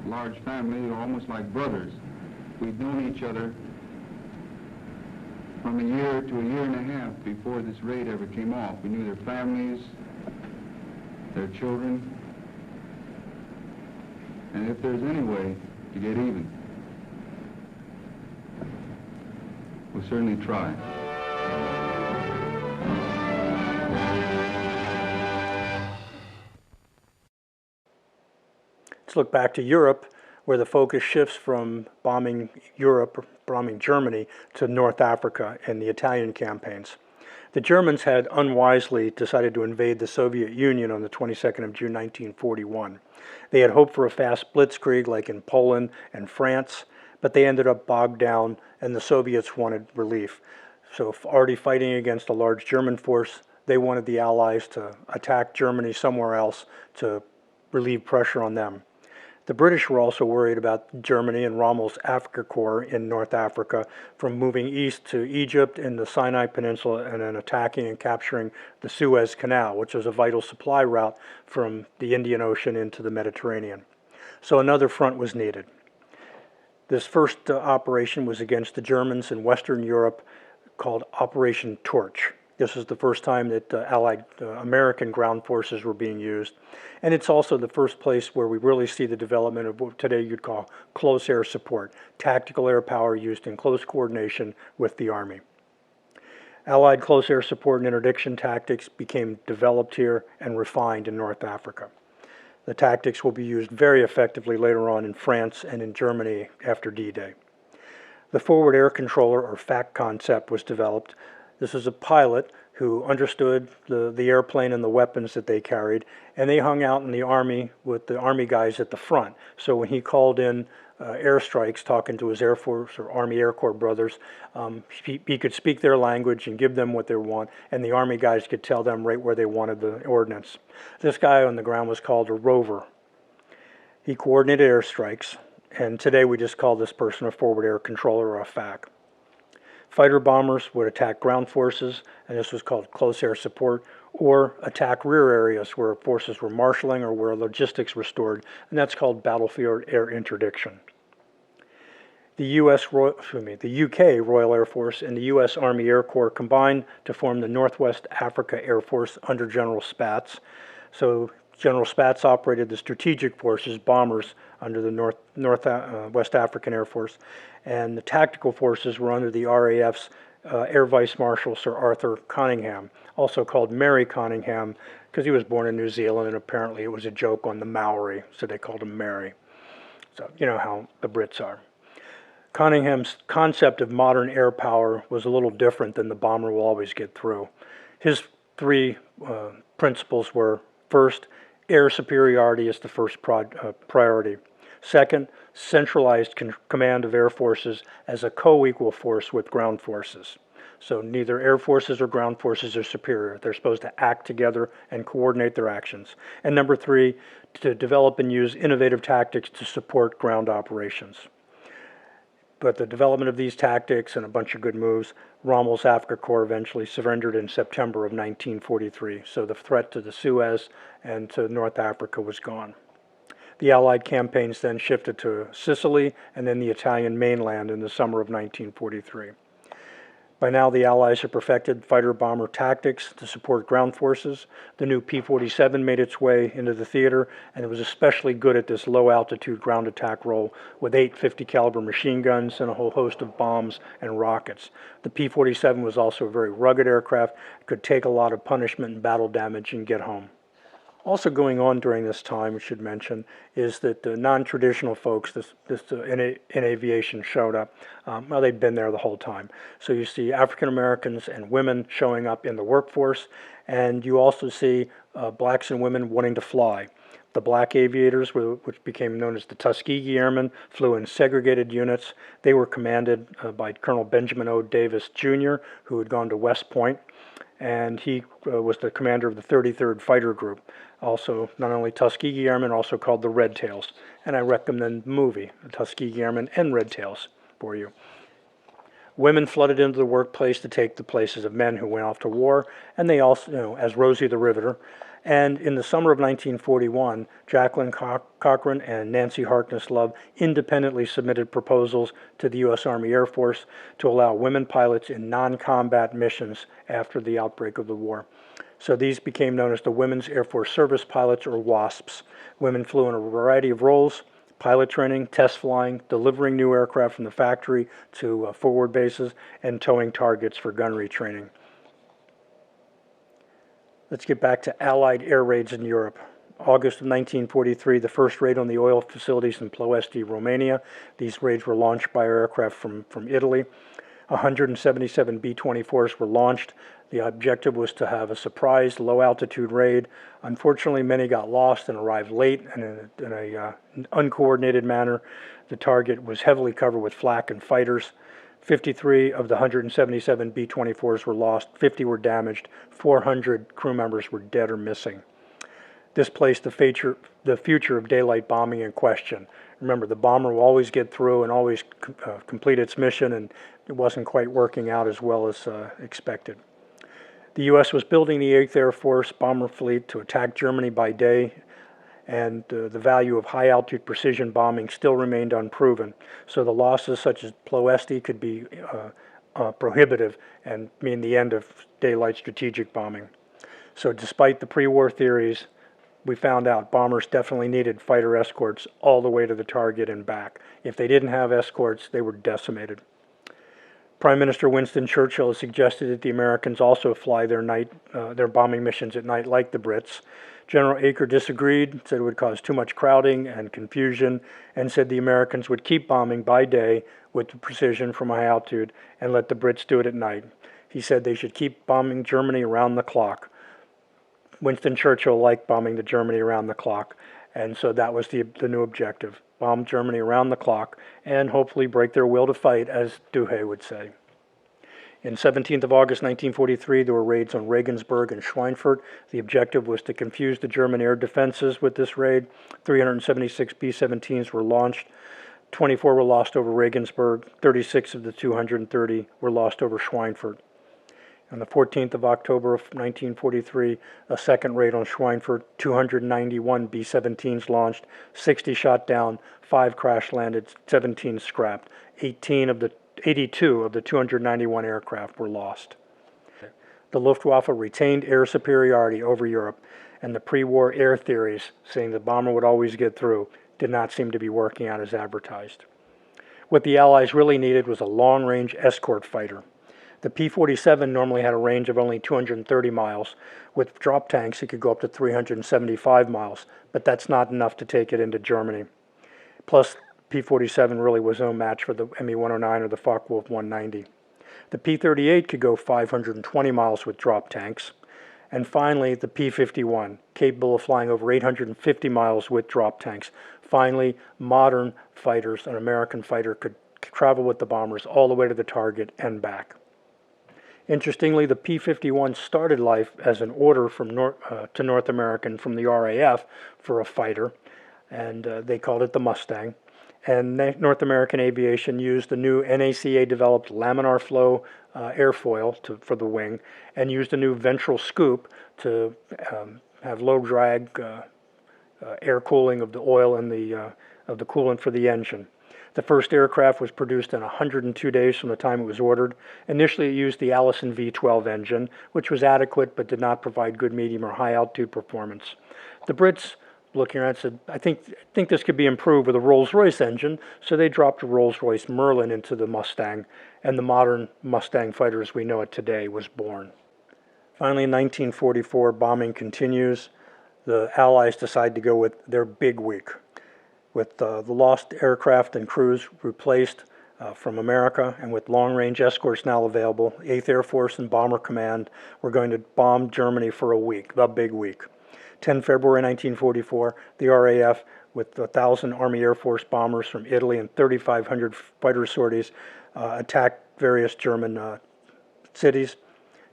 Large family, almost like brothers. We'd known each other from a year to a year and a half before this raid ever came off. We knew their families, their children, and if there's any way to get even, we'll certainly try. Let's look back to Europe, where the focus shifts from bombing Europe, or bombing Germany, to North Africa and the Italian campaigns. The Germans had unwisely decided to invade the Soviet Union on the 22nd of June 1941. They had hoped for a fast blitzkrieg like in Poland and France, but they ended up bogged down and the Soviets wanted relief. So already fighting against a large German force, they wanted the Allies to attack Germany somewhere else to relieve pressure on them. The British were also worried about Germany and Rommel's Afrika Korps in North Africa from moving east to Egypt and the Sinai Peninsula and then attacking and capturing the Suez Canal, which was a vital supply route from the Indian Ocean into the Mediterranean. So another front was needed. This first operation was against the Germans in Western Europe called Operation Torch. This was the first time that Allied American ground forces were being used. And it's also the first place where we really see the development of what today you'd call close air support, tactical air power used in close coordination with the Army. Allied close air support and interdiction tactics became developed here and refined in North Africa. The tactics will be used very effectively later on in France and in Germany after D-Day. The Forward Air Controller, or FAC concept, was developed. This was a pilot who understood the airplane and the weapons that they carried, and they hung out in the Army with the Army guys at the front. So when he called in airstrikes, talking to his Air Force or Army Air Corps brothers, he could speak their language and give them what they want, and the Army guys could tell them right where they wanted the ordnance. This guy on the ground was called a rover. He coordinated airstrikes, and today we just call this person a Forward Air Controller or a FAC. Fighter bombers would attack ground forces, and this was called close air support, or attack rear areas where forces were marshaling or where logistics were stored, and that's called battlefield air interdiction. The UK Royal Air Force and the US Army Air Corps combined to form the Northwest Africa Air Force under General Spaatz. So General Spaatz operated the strategic forces, bombers, under the West African Air Force, and the tactical forces were under the RAF's Air Vice Marshal Sir Arthur Conyngham, also called Mary Conyngham, because he was born in New Zealand, and apparently it was a joke on the Maori, so they called him Mary. So you know how the Brits are. Coningham's concept of modern air power was a little different than the bomber will always get through. His 3 principles were: first, air superiority is the first priority. Second, centralized command of air forces as a co-equal force with ground forces. So neither air forces or ground forces are superior. They're supposed to act together and coordinate their actions. And number 3, to develop and use innovative tactics to support ground operations. But the development of these tactics and a bunch of good moves, Rommel's Afrika Korps eventually surrendered in September of 1943. So the threat to the Suez and to North Africa was gone. The Allied campaigns then shifted to Sicily and then the Italian mainland in the summer of 1943. By now, the Allies had perfected fighter-bomber tactics to support ground forces. The new P-47 made its way into the theater, and it was especially good at this low-altitude ground attack role with 8 50-caliber machine guns and a whole host of bombs and rockets. The P-47 was also a very rugged aircraft, could take a lot of punishment and battle damage and get home. Also going on during this time, we should mention, is that the non-traditional folks in aviation showed up. Well, they'd been there the whole time. So you see African Americans and women showing up in the workforce, and you also see blacks and women wanting to fly. The black aviators, which became known as the Tuskegee Airmen, flew in segregated units. They were commanded by Colonel Benjamin O. Davis, Jr., who had gone to West Point, and he was the commander of the 33rd Fighter Group. Also, not only Tuskegee Airmen, also called the Red Tails. And I recommend the movie, the Tuskegee Airmen and Red Tails, for you. Women flooded into the workplace to take the places of men who went off to war, and they also, as Rosie the Riveter. And in the summer of 1941, Jacqueline Cochran and Nancy Harkness Love independently submitted proposals to the U.S. Army Air Force to allow women pilots in non-combat missions after the outbreak of the war. So these became known as the Women's Air Force Service Pilots, or WASPs. Women flew in a variety of roles: pilot training, test flying, delivering new aircraft from the factory to forward bases, and towing targets for gunnery training. Let's get back to Allied air raids in Europe. August of 1943, the first raid on the oil facilities in Ploesti, Romania. These raids were launched by aircraft from Italy. 177 B-24s were launched. The objective was to have a surprise low-altitude raid. Unfortunately, many got lost and arrived late and in an uncoordinated manner. The target was heavily covered with flak and fighters. 53 of the 177 B-24s were lost, 50 were damaged, 400 crew members were dead or missing. This placed the future of daylight bombing in question. Remember, the bomber will always get through and always complete its mission, and it wasn't quite working out as well as expected. The U.S. was building the 8th Air Force bomber fleet to attack Germany by day, and the value of high-altitude precision bombing still remained unproven. So the losses, such as Ploesti, could be prohibitive and mean the end of daylight strategic bombing. So despite the pre-war theories, we found out bombers definitely needed fighter escorts all the way to the target and back. If they didn't have escorts, they were decimated. Prime Minister Winston Churchill has suggested that the Americans also fly their bombing missions at night like the Brits. General Aker disagreed, said it would cause too much crowding and confusion, and said the Americans would keep bombing by day with the precision from high altitude and let the Brits do it at night. He said they should keep bombing Germany around the clock. Winston Churchill liked bombing the Germany around the clock, and so that was the new objective: bomb Germany around the clock and hopefully break their will to fight, as Duhay would say. In 17th of August 1943, there were raids on Regensburg and Schweinfurt. The objective was to confuse the German air defenses with this raid. 376 B-17s were launched. 24 were lost over Regensburg. 36 of the 230 were lost over Schweinfurt. On the 14th of October of 1943, a second raid on Schweinfurt, 291 B-17s launched, 60 shot down, 5 crash landed, 17 scrapped. 82 of the 291 aircraft were lost. The Luftwaffe retained air superiority over Europe, and the pre-war air theories, saying the bomber would always get through, did not seem to be working out as advertised. What the Allies really needed was a long-range escort fighter. The P-47 normally had a range of only 230 miles. With drop tanks, it could go up to 375 miles, but that's not enough to take it into Germany. Plus, P-47 really was no match for the Me-109 or the Focke-Wulf 190. The P-38 could go 520 miles with drop tanks. And finally, the P-51, capable of flying over 850 miles with drop tanks. Finally, modern fighters, an American fighter, could travel with the bombers all the way to the target and back. Interestingly, the P-51 started life as an order from to North American from the RAF for a fighter, and they called it the Mustang. And North American Aviation used the new NACA-developed laminar flow airfoil for the wing, and used a new ventral scoop to have low drag air cooling of the oil and of the coolant for the engine. The first aircraft was produced in 102 days from the time it was ordered. Initially, it used the Allison V-12 engine, which was adequate but did not provide good medium or high altitude performance. The Brits, looking around, said, I think this could be improved with a Rolls-Royce engine, so they dropped a Rolls-Royce Merlin into the Mustang, and the modern Mustang fighter as we know it today was born. Finally, in 1944, bombing continues. The Allies decide to go with their big week, with the lost aircraft and crews replaced from America, and with long-range escorts now available. 8th Air Force and Bomber Command were going to bomb Germany for a week, the big week. 10 February 1944, the RAF, with 1,000 Army Air Force bombers from Italy and 3,500 fighter sorties, attacked various German cities.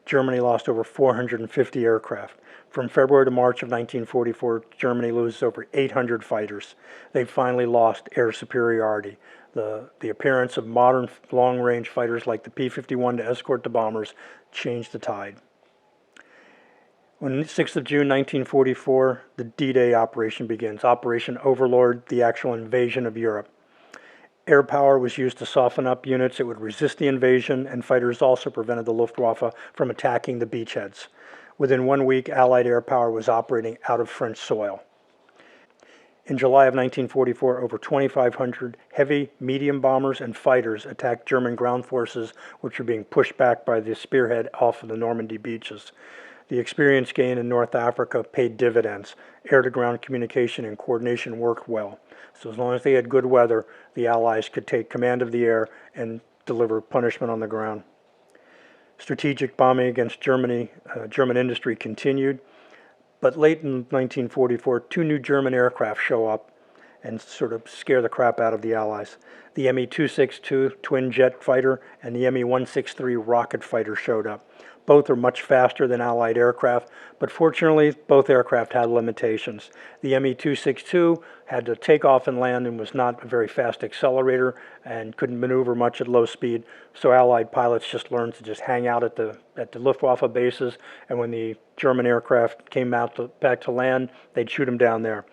Germany lost over 450 aircraft. From February to March of 1944, Germany loses over 800 fighters. They finally lost air superiority. The appearance of modern long-range fighters like the P-51 to escort the bombers changed the tide. On the 6th of June 1944, the D-Day operation begins, Operation Overlord, the actual invasion of Europe. Air power was used to soften up units that would resist the invasion, and fighters also prevented the Luftwaffe from attacking the beachheads. Within 1 week, Allied air power was operating out of French soil. In July of 1944, over 2,500 heavy, medium bombers and fighters attacked German ground forces, which were being pushed back by the spearhead off of the Normandy beaches. The experience gained in North Africa paid dividends. Air-to-ground communication and coordination worked well. So as long as they had good weather, the Allies could take command of the air and deliver punishment on the ground. Strategic bombing against German industry continued, but late in 1944, 2 new German aircraft show up and sort of scare the crap out of the Allies. The Me-262 twin jet fighter and the Me-163 rocket fighter showed up. Both are much faster than Allied aircraft, but fortunately, both aircraft had limitations. The Me-262 had to take off and land and was not a very fast accelerator and couldn't maneuver much at low speed, so Allied pilots just learned to just hang out at the Luftwaffe bases, and when the German aircraft came back to land, they'd shoot them down there.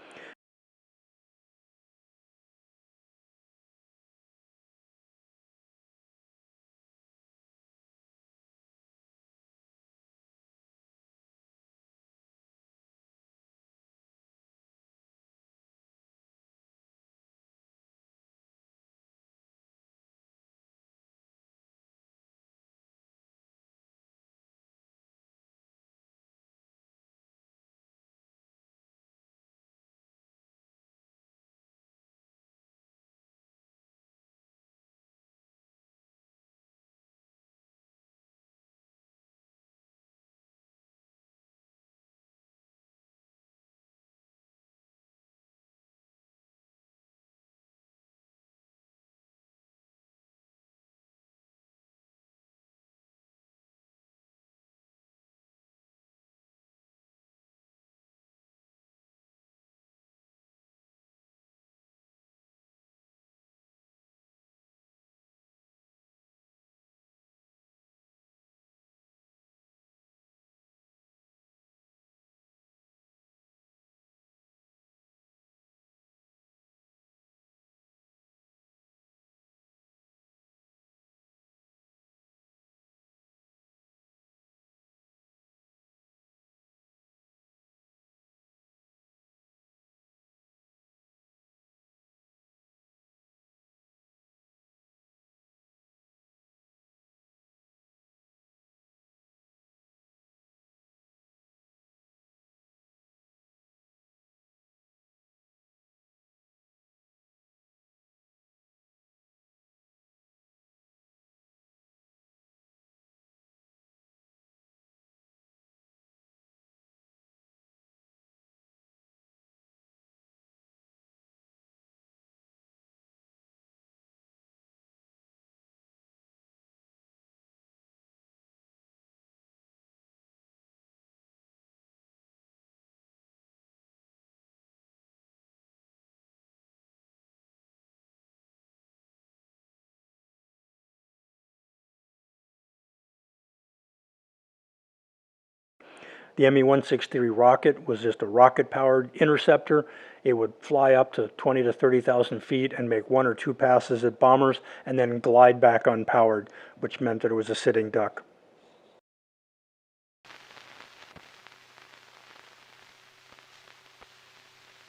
The Me-163 rocket was just a rocket-powered interceptor. It would fly up to 20 to 30,000 feet and make one or two passes at bombers and then glide back unpowered, which meant that it was a sitting duck.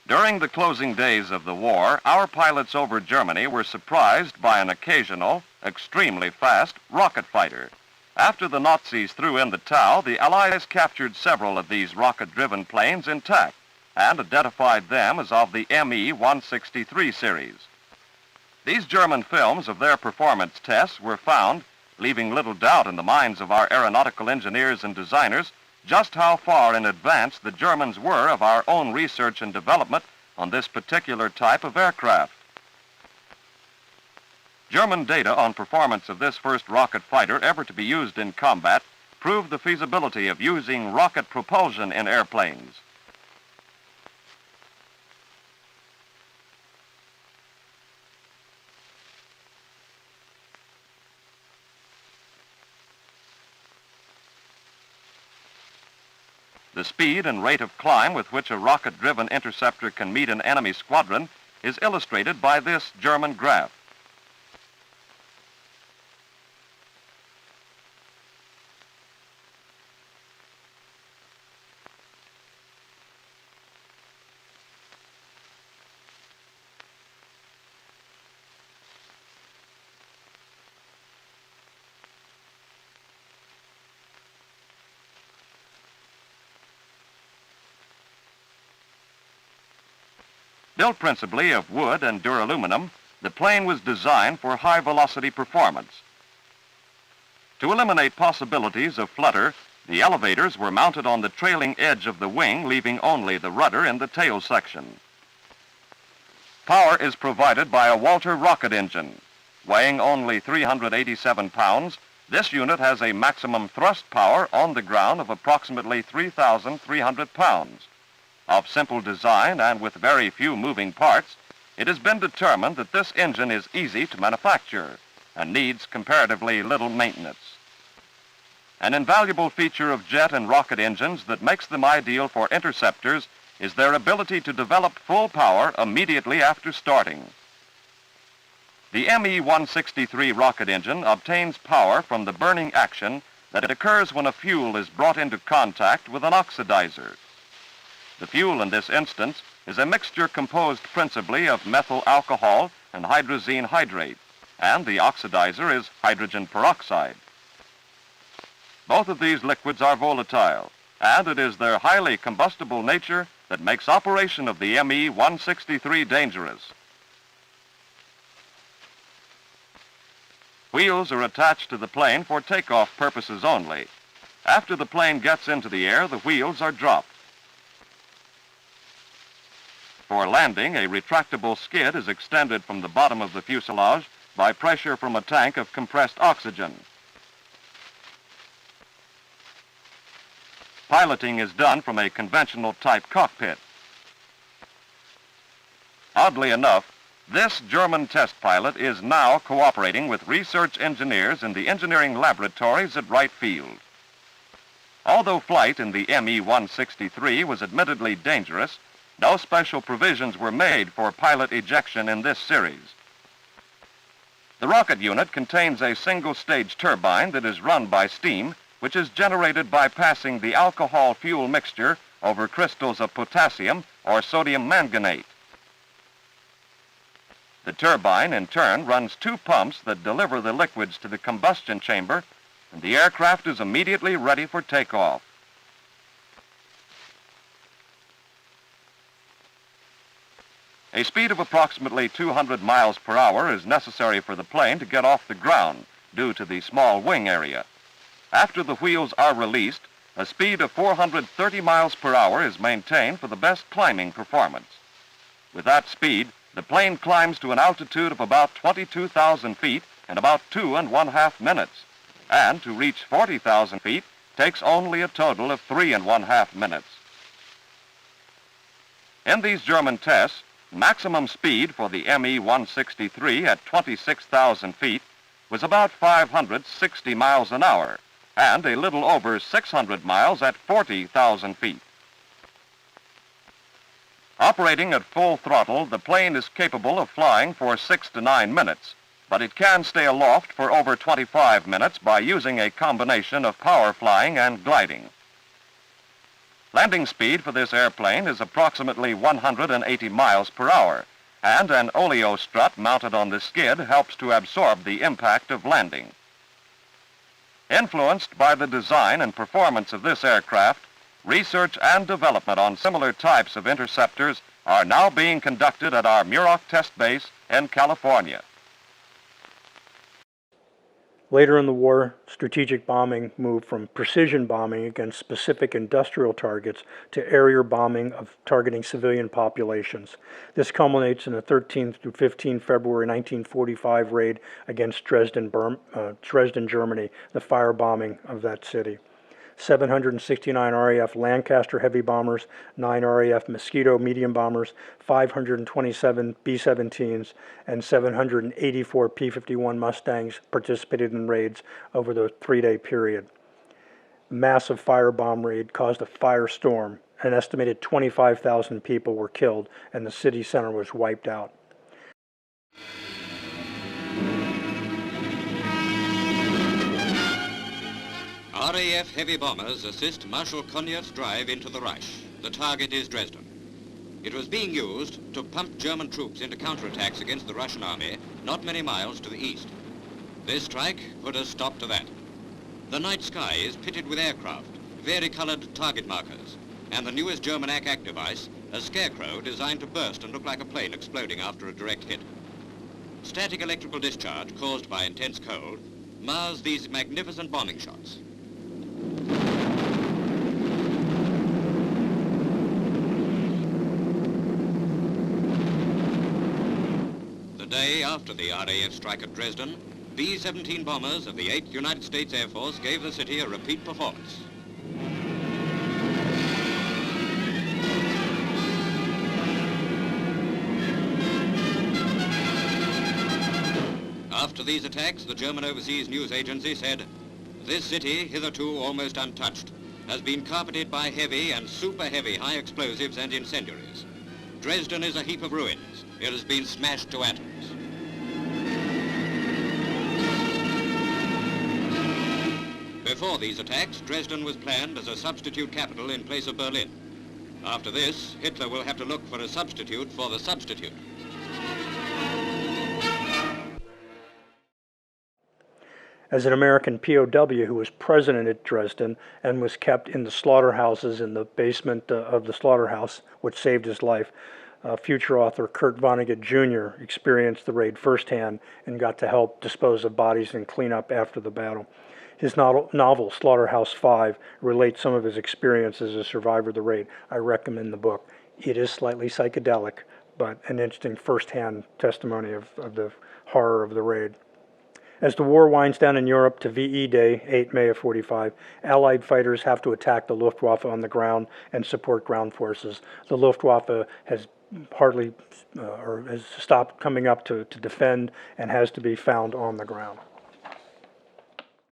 During the closing days of the war, our pilots over Germany were surprised by an occasional, extremely fast rocket fighter. After the Nazis threw in the towel, the Allies captured several of these rocket-driven planes intact and identified them as of the Me-163 series. These German films of their performance tests were found, leaving little doubt in the minds of our aeronautical engineers and designers just how far in advance the Germans were of our own research and development on this particular type of aircraft. German data on performance of this first rocket fighter ever to be used in combat proved the feasibility of using rocket propulsion in airplanes. The speed and rate of climb with which a rocket-driven interceptor can meet an enemy squadron is illustrated by this German graph. Built principally of wood and duraluminum, the plane was designed for high-velocity performance. To eliminate possibilities of flutter, the elevators were mounted on the trailing edge of the wing, leaving only the rudder in the tail section. Power is provided by a Walter rocket engine. Weighing only 387 pounds, this unit has a maximum thrust power on the ground of approximately 3,300 pounds. Of simple design and with very few moving parts, it has been determined that this engine is easy to manufacture and needs comparatively little maintenance. An invaluable feature of jet and rocket engines that makes them ideal for interceptors is their ability to develop full power immediately after starting. The Me-163 rocket engine obtains power from the burning action that occurs when a fuel is brought into contact with an oxidizer. The fuel in this instance is a mixture composed principally of methyl alcohol and hydrazine hydrate, and the oxidizer is hydrogen peroxide. Both of these liquids are volatile, and it is their highly combustible nature that makes operation of the Me-163 dangerous. Wheels are attached to the plane for takeoff purposes only. After the plane gets into the air, the wheels are dropped. For landing, a retractable skid is extended from the bottom of the fuselage by pressure from a tank of compressed oxygen. Piloting is done from a conventional type cockpit. Oddly enough, this German test pilot is now cooperating with research engineers in the engineering laboratories at Wright Field. Although flight in the Me-163 was admittedly dangerous, no special provisions were made for pilot ejection in this series. The rocket unit contains a single-stage turbine that is run by steam, which is generated by passing the alcohol fuel mixture over crystals of potassium or sodium manganate. The turbine, in turn, runs two pumps that deliver the liquids to the combustion chamber, and the aircraft is immediately ready for takeoff. A speed of approximately 200 miles per hour is necessary for the plane to get off the ground due to the small wing area. After the wheels are released, a speed of 430 miles per hour is maintained for the best climbing performance. With that speed, the plane climbs to an altitude of about 22,000 feet in about 2.5 minutes, and to reach 40,000 feet takes only a total of 3.5 minutes. In these German tests, maximum speed for the Me-163 at 26,000 feet was about 560 miles an hour, and a little over 600 miles at 40,000 feet. Operating at full throttle, the plane is capable of flying for 6 to 9 minutes, but it can stay aloft for over 25 minutes by using a combination of power flying and gliding. Landing speed for this airplane is approximately 180 miles per hour, and an oleo strut mounted on the skid helps to absorb the impact of landing. Influenced by the design and performance of this aircraft, research and development on similar types of interceptors are now being conducted at our Muroc test base in California. Later in the war, strategic bombing moved from precision bombing against specific industrial targets to area bombing of targeting civilian populations. This culminates in a 13 through 15 February 1945 raid against Dresden, Germany, the firebombing of that city. 769 RAF Lancaster heavy bombers, 9 RAF Mosquito medium bombers, 527 B-17s, and 784 P-51 Mustangs participated in raids over the 3-day period. The massive firebomb raid caused a firestorm. An estimated 25,000 people were killed, and the city center was wiped out. RAF heavy bombers assist Marshal Konyev's drive into the Reich. The target is Dresden. It was being used to pump German troops into counterattacks against the Russian army not many miles to the east. This strike put a stop to that. The night sky is pitted with aircraft, varicolored target markers, and the newest German attack device, a scarecrow designed to burst and look like a plane exploding after a direct hit. Static electrical discharge caused by intense cold mars these magnificent bombing shots. The day after the RAF strike at Dresden, B-17 bombers of the 8th United States Air Force gave the city a repeat performance. After these attacks, the German overseas news agency said, "This city, hitherto almost untouched, has been carpeted by heavy and super heavy high explosives and incendiaries. Dresden is a heap of ruins. It has been smashed to atoms." Before these attacks, Dresden was planned as a substitute capital in place of Berlin. After this, Hitler will have to look for a substitute for the substitute. As an American POW who was president at Dresden and was kept in the slaughterhouses in the basement of the slaughterhouse, which saved his life, future author Kurt Vonnegut Jr. experienced the raid firsthand and got to help dispose of bodies and clean up after the battle. His novel, Slaughterhouse 5, relates some of his experiences as a survivor of the raid. I recommend the book. It is slightly psychedelic, but an interesting firsthand testimony of the horror of the raid. As the war winds down in Europe to VE Day, 8 May of 45, Allied fighters have to attack the Luftwaffe on the ground and support ground forces. The Luftwaffe has hardly or has stopped coming up to defend and has to be found on the ground.